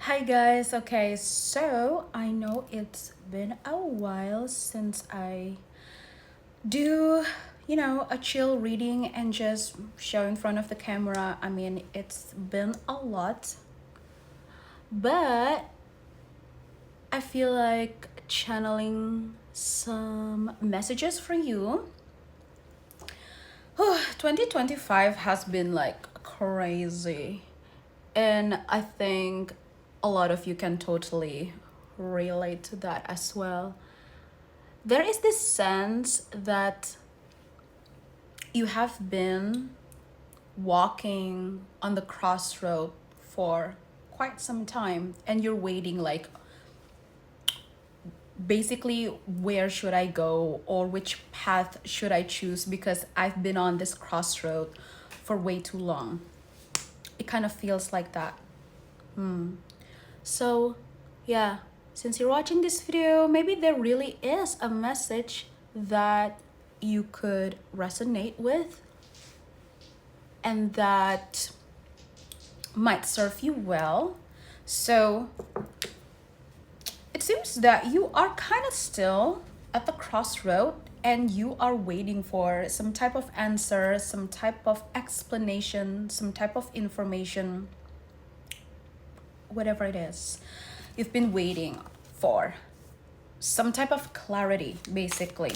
Hi guys, okay, so I know it's been a while since I do, a chill reading and just show in front of the camera. I mean, it's been a lot, but I feel like channeling some messages for you. 2025 has been like crazy, and I think a lot of you can totally relate to that as well. There is this sense that you have been walking on the crossroad for quite some time and you're waiting, like, basically, where should I go or which path should I choose, because I've been on this crossroad for way too long. It kind of feels like that. So, yeah, since you're watching this video, maybe there really is a message that you could resonate with and that might serve you well. So, it seems that you are kind of still at the crossroad and you are waiting for some type of answer, some type of explanation, some type of information, whatever it is. You've been waiting for some type of clarity, basically.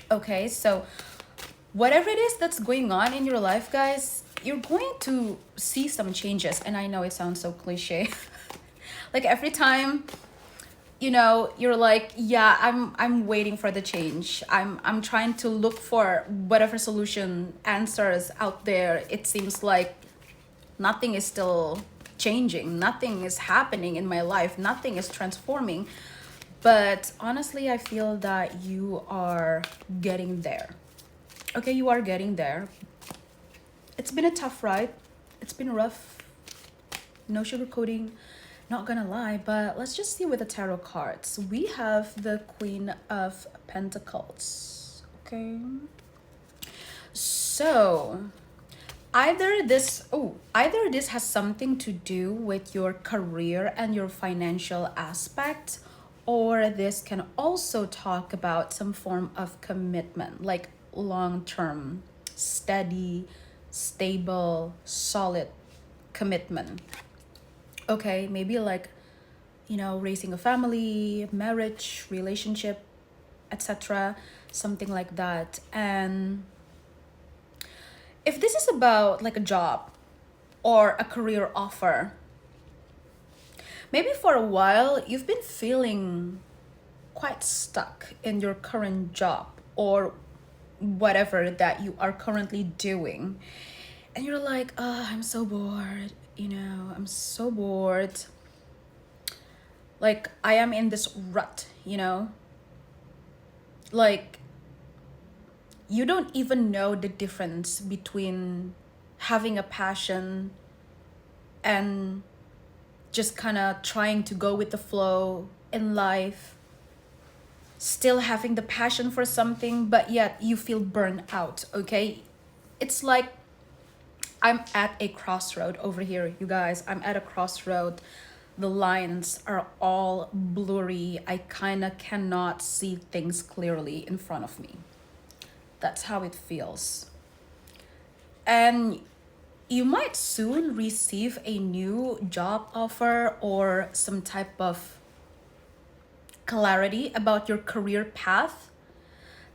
Okay, so whatever it is that's going on in your life, guys, you're going to see some changes. And I know it sounds so cliche. Like every time, you're like, yeah, I'm waiting for the change. I'm trying to look for whatever solution answers out there. It seems like nothing is still changing, nothing is happening in my life, nothing is transforming. But honestly, I feel that you are getting there. Okay, you are getting there. It's been a tough ride. It's been rough. No sugarcoating. Not gonna lie, but let's just see with the tarot cards. We have the Queen of Pentacles. Okay. So, either this has something to do with your career and your financial aspect, or this can also talk about some form of commitment, like long-term, steady, stable, solid commitment. Okay, maybe like, raising a family, marriage, relationship, etc., something like that. And if this is about like a job or a career offer, maybe for a while you've been feeling quite stuck in your current job or whatever that you are currently doing. And you're like, oh, I'm so bored. I'm so bored. Like, I am in this rut, Like, you don't even know the difference between having a passion and just kind of trying to go with the flow in life, still having the passion for something, but yet you feel burned out, okay? It's like I'm at a crossroad over here, you guys. I'm at a crossroad. The lines are all blurry. I kind of cannot see things clearly in front of me. That's how it feels. And you might soon receive a new job offer or some type of clarity about your career path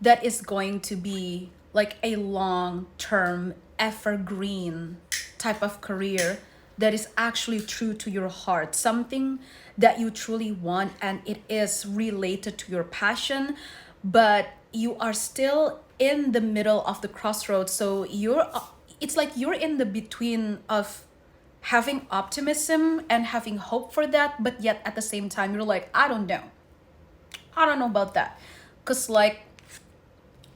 that is going to be like a long-term, evergreen type of career that is actually true to your heart, something that you truly want, and it is related to your passion, but you are still in the middle of the crossroads. So it's like you're in the between of having optimism and having hope for that, but yet at the same time you're like, I don't know about that, because like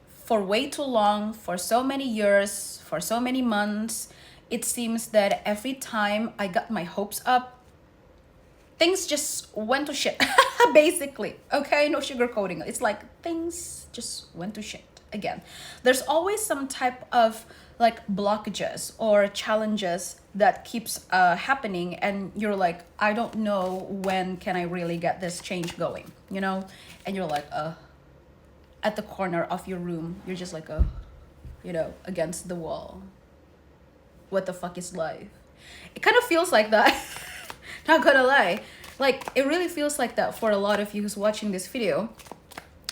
for way too long, for so many years, for so many months, it seems that every time I got my hopes up, things just went to shit. Basically, okay, no sugarcoating. It's like things just went to shit again. There's always some type of like blockages or challenges that keeps happening, and you're like, I don't know when can I really get this change going, you know? And you're like at the corner of your room, you're just like you know, against the wall. What the fuck is life? It kind of feels like that. Not gonna lie, like it really feels like that for a lot of you who's watching this video.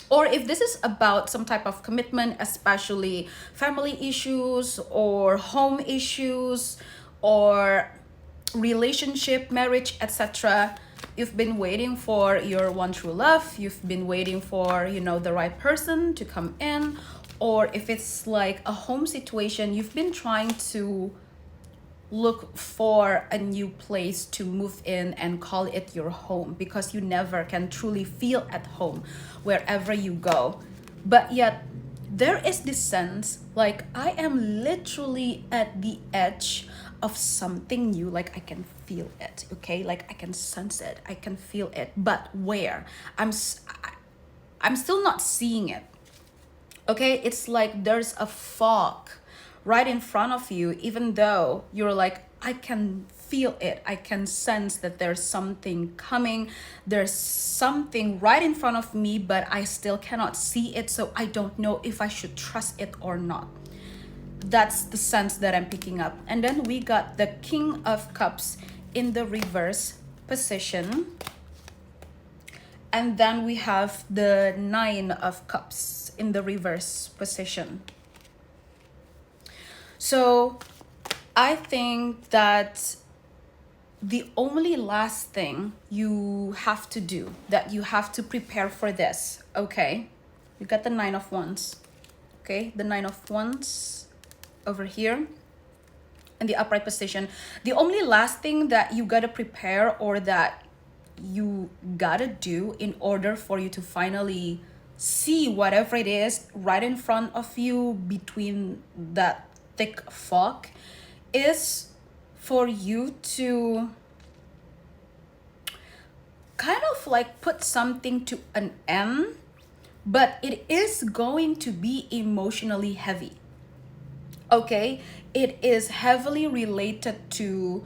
Or if this is about some type of commitment, especially family issues or home issues or relationship, marriage, etc. You've been waiting for your one true love. You've been waiting for, you know, the right person to come in. Or if it's like a home situation, you've been trying to look for a new place to move in and call it your home, because you never can truly feel at home wherever you go. But yet there is this sense like I am literally at the edge of something new. Like I can feel it, okay? Like I can sense it, I can feel it, but where? I'm still not seeing it, okay? It's like there's a fog right in front of you, even though you're like, I can feel it, I can sense that there's something coming, there's something right in front of me, but I still cannot see it, so I don't know if I should trust it or not. That's the sense that I'm picking up. And then we got the King of Cups in the reverse position, and then we have the Nine of Cups in the reverse position. So I think that the only last thing you have to do, that you have to prepare for this, okay? You got the Nine of Wands, okay? The Nine of Wands over here in the upright position. The only last thing that you gotta prepare, or that you gotta do in order for you to finally see whatever it is right in front of you between that thick fog, is for you to kind of like put something to an end, but it is going to be emotionally heavy, okay? It is heavily related to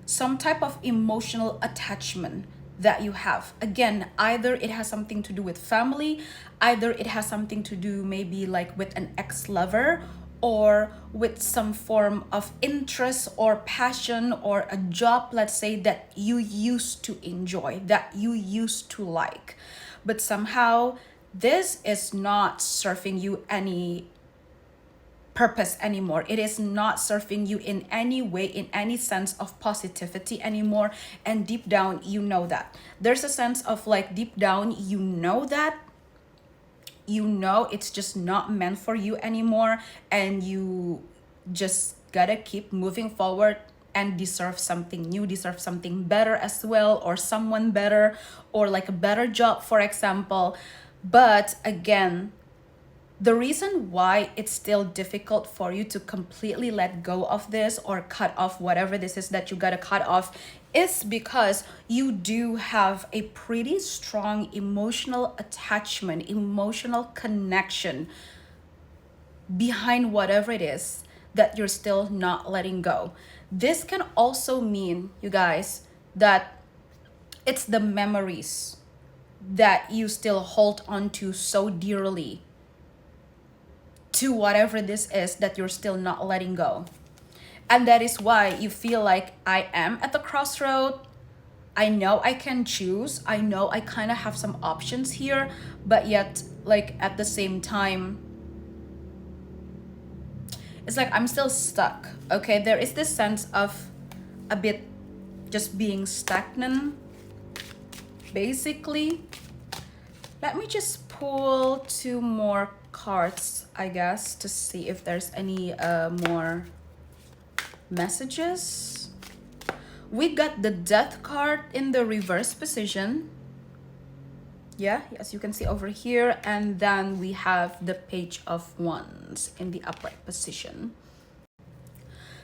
some type of emotional attachment that you have. Again, either it has something to do with family, either it has something to do maybe like with an ex-lover, or with some form of interest or passion or a job, let's say, that you used to enjoy, that you used to like, but somehow this is not serving you any purpose anymore. It is not serving you in any way, in any sense of positivity anymore. And deep down, you know that. There's a sense of like, deep down, you know that. You know it's just not meant for you anymore, and you just gotta keep moving forward and deserve something new, deserve something better as well, or someone better, or like a better job, for example. But again, the reason why it's still difficult for you to completely let go of this or cut off whatever this is that you gotta cut off is because you do have a pretty strong emotional attachment, emotional connection behind whatever it is that you're still not letting go. This can also mean, you guys, that it's the memories that you still hold on to so dearly, to whatever this is that you're still not letting go. And that is why you feel like, I am at the crossroad. I know I can choose. I know I kind of have some options here, but yet, like, at the same time, it's like I'm still stuck, okay? There is this sense of a bit just being stagnant, basically. Let me just pull two more cards, I guess, to see if there's any more messages. We got the Death card in the reverse position. Yeah, as you can see over here. And then we have the Page of Wands in the upright position.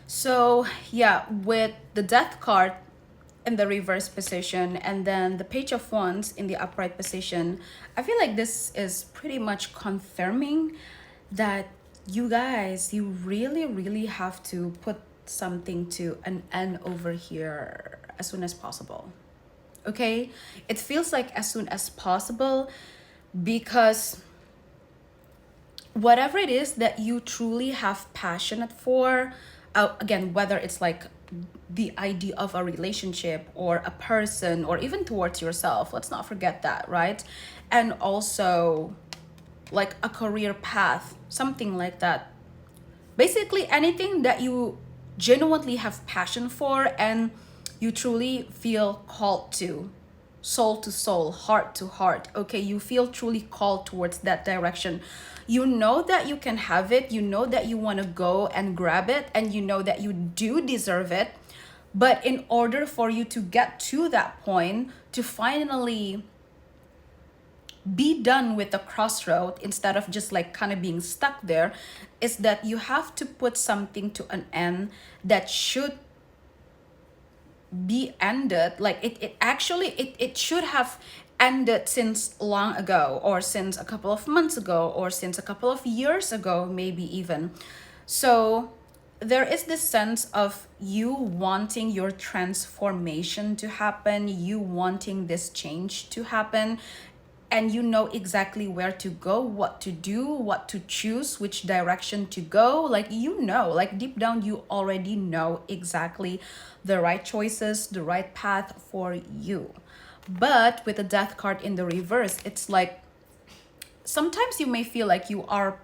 So yeah, with the Death card in the reverse position and then the Page of Wands in the upright position, I feel like this is pretty much confirming that you guys, you really have to put something to an end over here as soon as possible. Okay, it feels like as soon as possible, because whatever it is that you truly have passionate for, again, whether it's like the idea of a relationship or a person or even towards yourself, let's not forget that, right? And also like a career path, something like that. Basically anything that you genuinely have passion for and you truly feel called to, soul to soul, heart to heart. Okay, you feel truly called towards that direction. You know that you can have it, you know that you want to go and grab it, and you know that you do deserve it. But in order for you to get to that point, to finally be done with the crossroad instead of just like kind of being stuck there, is that you have to put something to an end that should be ended. Like it actually it should have ended since long ago, or since a couple of months ago, or since a couple of years ago, maybe even. So there is this sense of you wanting your transformation to happen, you wanting this change to happen, and you know exactly where to go, what to do, what to choose, which direction to go. Like, you know, like deep down, you already know exactly the right choices, the right path for you. But with the death card in the reverse, it's like sometimes you may feel like you are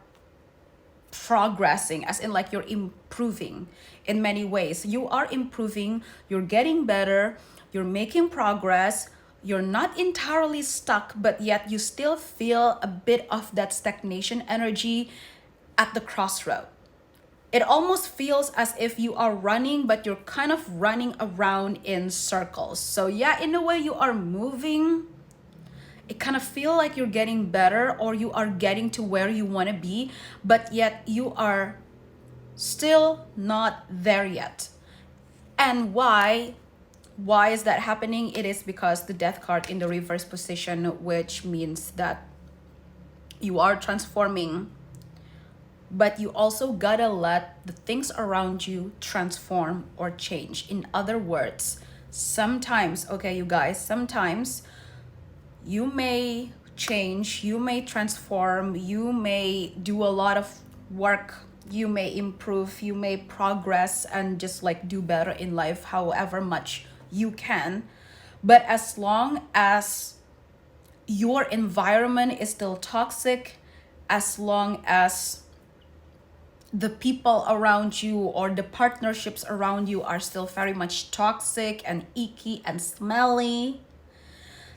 progressing, as in like you're improving in many ways. You are improving, you're getting better, you're making progress, you're not entirely stuck, but yet you still feel a bit of that stagnation energy at the crossroad. It almost feels as if you are running, but you're kind of running around in circles. So yeah, in a way you are moving. It kind of feel like you're getting better, or you are getting to where you want to be, but yet you are still not there yet. And why is that happening? It is because the death card in the reverse position, which means that you are transforming, but you also gotta let the things around you transform or change. In other words, sometimes, okay, you guys, sometimes you may change, you may transform, you may do a lot of work, you may improve, you may progress and just like do better in life however much you can. But as long as your environment is still toxic, as long as the people around you or the partnerships around you are still very much toxic and icky and smelly,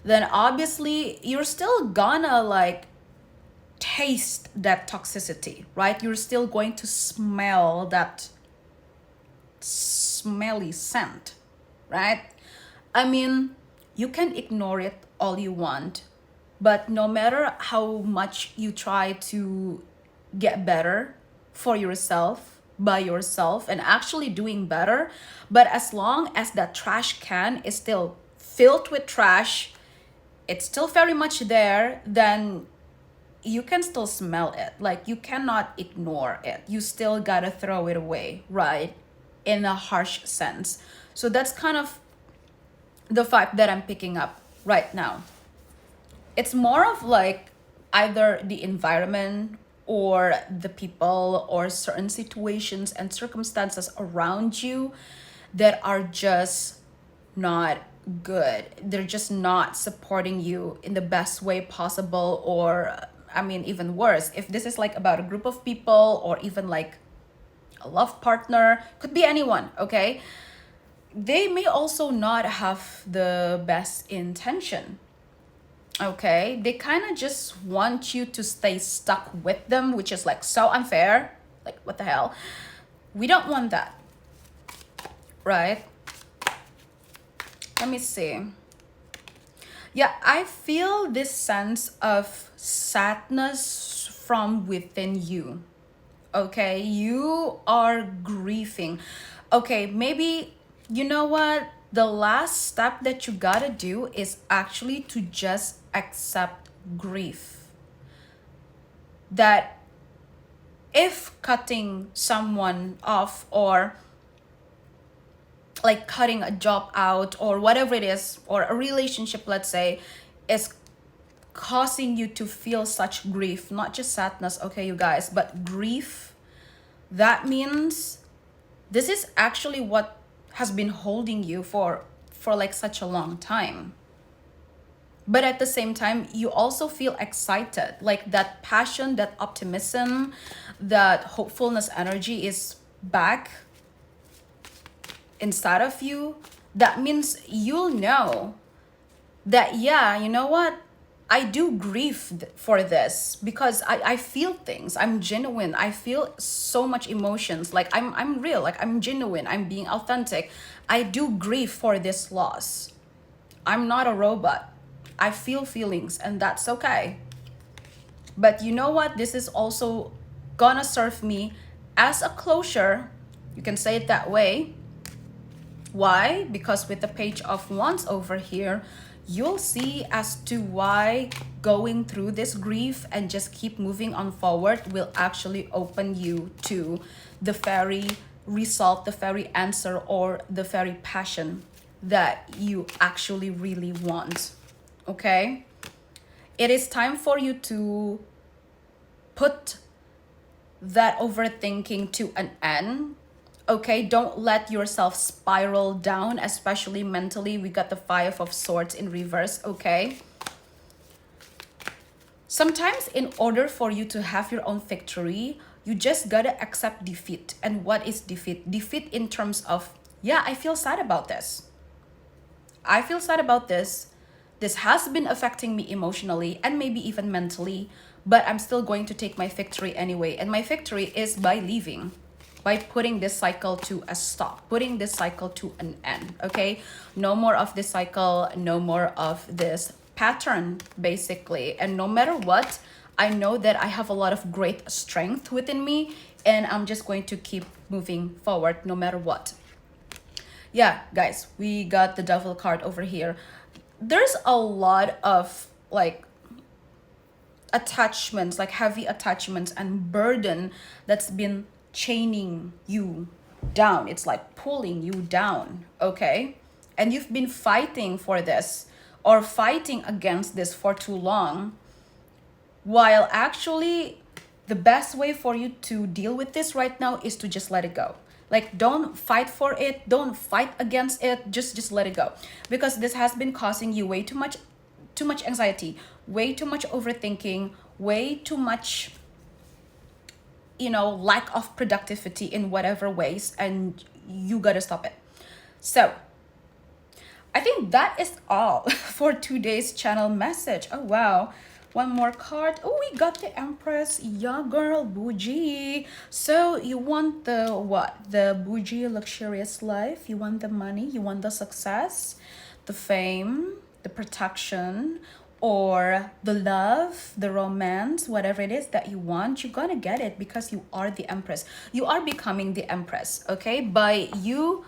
then obviously you're still gonna like taste that toxicity, right? You're still going to smell that smelly scent, right? I mean, you can ignore it all you want, but no matter how much you try to get better for yourself, by yourself, and actually doing better, but as long as that trash can is still filled with trash, it's still very much there, then you can still smell it. Like, you cannot ignore it. You still gotta throw it away, right? In a harsh sense. So that's kind of the vibe that I'm picking up right now. It's more of like either the environment or the people or certain situations and circumstances around you that are just not good. They're just not supporting you in the best way possible, or I mean, even worse, if this is like about a group of people or even like a love partner, could be anyone, okay? They may also not have the best intention. Okay, they kind of just want you to stay stuck with them, which is like so unfair. Like, what the hell? We don't want that, right? Let me see. Yeah, I feel this sense of sadness from within you. Okay, you are grieving. Okay, maybe, you know what? The last step that you gotta do is actually to just accept grief. That if cutting someone off, or like cutting a job out, or whatever it is, or a relationship, let's say, is causing you to feel such grief, not just sadness, okay, you guys, but grief, that means this is actually what has been holding you for like such a long time. But at the same time, you also feel excited, like that passion, that optimism, that hopefulness energy is back inside of you. That means you'll know that, yeah, you know what, I do grieve for this, because I feel things, I'm genuine, I feel so much emotions, like I'm real, like I'm genuine, I'm being authentic. I do grieve for this loss. I'm not a robot. I feel feelings, and that's okay. But you know what, this is also gonna serve me as a closure, you can say it that way. Why? Because with the Page of Wands over here, you'll see as to why going through this grief and just keep moving on forward will actually open you to the very result, the very answer, or the very passion that you actually really want. Okay? It is time for you to put that overthinking to an end. Okay, don't let yourself spiral down, especially mentally. We got the Five of Swords in reverse, okay? Sometimes in order for you to have your own victory, you just gotta accept defeat. And what is defeat? Defeat in terms of, yeah, I feel sad about this. I feel sad about this. This has been affecting me emotionally and maybe even mentally, but I'm still going to take my victory anyway. And my victory is by leaving, by putting this cycle to a stop, putting this cycle to an end, okay? No more of this cycle, no more of this pattern, basically. And no matter what, I know that I have a lot of great strength within me, and I'm just going to keep moving forward no matter what. Yeah, guys, we got the Devil card over here. There's a lot of like attachments, like heavy attachments and burden that's been chaining you down. It's like pulling you down, okay? And you've been fighting for this or fighting against this for too long, while actually the best way for you to deal with this right now is to just let it go. Like, don't fight for it, don't fight against it, just let it go, because this has been causing you way too much anxiety, way too much overthinking, way too much, you know, lack of productivity in whatever ways, and you gotta stop it. So I think that is all for today's channel message. Oh wow, one more card. Oh, we got the Empress. Yeah, girl, bougie. So you want the what? The bougie luxurious life? You want the money? You want the success, the fame, the protection, or the love, the romance, whatever it is that you want, you're gonna get it, because you are the Empress. You are becoming the Empress, okay? By you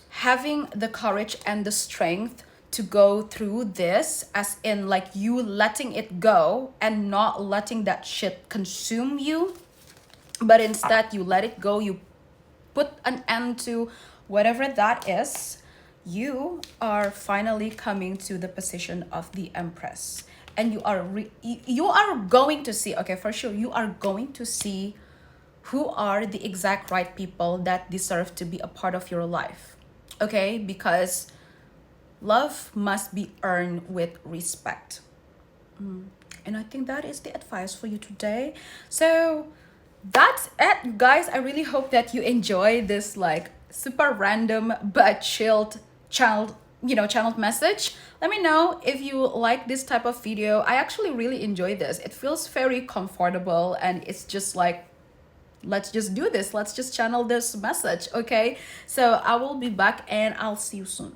having the courage and the strength to go through this, as in like you letting it go and not letting that shit consume you, but instead you let it go, you put an end to whatever that is. You are finally coming to the position of the Empress, and you are going to see, okay, for sure, you are going to see who are the exact right people that deserve to be a part of your life, okay? Because love must be earned with respect. And I think that is the advice for you today. So that's it, guys. I really hope that you enjoy this like super random but chilled channeled message. Let me know if you like this type of video. I actually really enjoy this. It feels very comfortable, and it's just like, let's just do this, let's just channel this message, okay? So I will be back and I'll see you soon.